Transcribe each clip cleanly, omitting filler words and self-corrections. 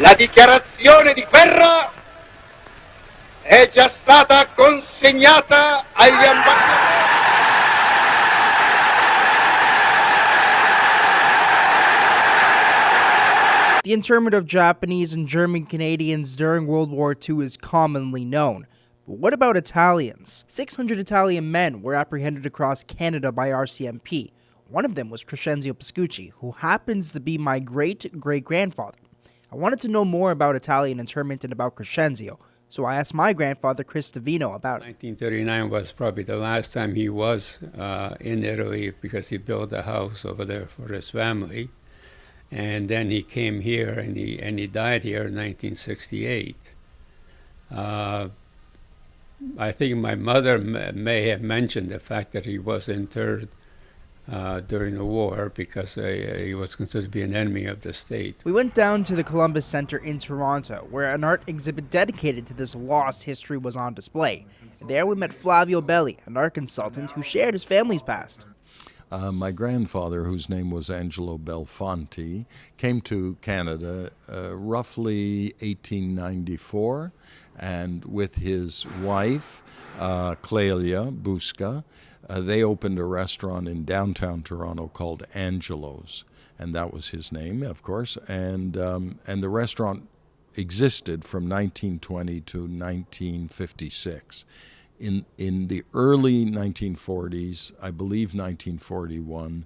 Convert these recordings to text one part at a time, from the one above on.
La dichiarazione di guerra è già stata consegnata agli ambasciatori. The internment of Japanese and German Canadians during World War II is commonly known. But what about Italians? 600 Italian men were apprehended across Canada by RCMP. One of them was Crescienzio Pascucci, who happens to be my great-great-grandfather. I wanted to know more about Italian internment and about Crescienzio, so I asked my grandfather, Chris Divino, about it. 1939 was probably the last time he was in Italy because he built a house over there for his family. And then he came here and he died here in 1968. I think my mother may have mentioned the fact that he was interred during the war because he was considered to be an enemy of the state. We went down to the Columbus Center in Toronto, where an art exhibit dedicated to this lost history was on display. There we met Flavio Belli, an art consultant who shared his family's past. My grandfather, whose name was Angelo Belfonte, came to Canada roughly 1894, and with his wife, Clelia Busca, they opened a restaurant in downtown Toronto called Angelo's, and that was his name, of course, and the restaurant existed from 1920 to 1956. In the early 1940s, I believe 1941,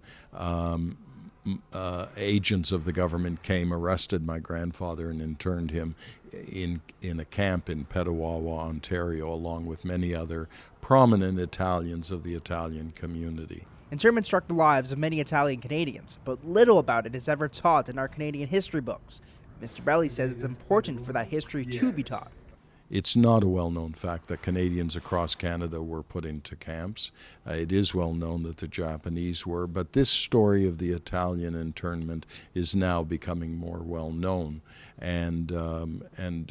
agents of the government came, arrested my grandfather, and interned him in a camp in Petawawa, Ontario, along with many other prominent Italians of the Italian community. Internment struck the lives of many Italian Canadians, but little about it is ever taught in our Canadian history books. Mr. Belli says it's important for that history to be taught. It's not a well-known fact that Canadians across Canada were put into camps. It is well known that the Japanese were, but this story of the Italian internment is now becoming more well-known. And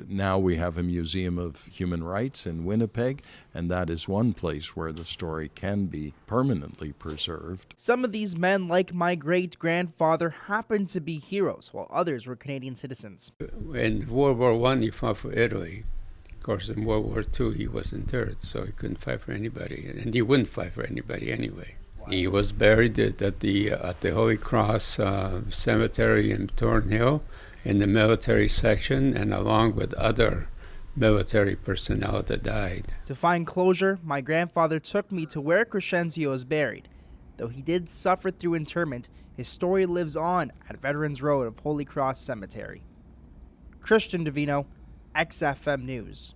now we have a Museum of Human Rights in Winnipeg, and that is one place where the story can be permanently preserved. Some of these men, like my great-grandfather, happened to be heroes, while others were Canadian citizens. In World War I, he fought for Italy. Of course, in World War II, he was interred, so he couldn't fight for anybody, and he wouldn't fight for anybody anyway. Wow. He was buried at the Holy Cross Cemetery in Thornhill in the military section, and along with other military personnel that died. To find closure, my grandfather took me to where Crescienzio is buried. Though he did suffer through internment, his story lives on at Veterans Road of Holy Cross Cemetery. Christian Divino, XFM News.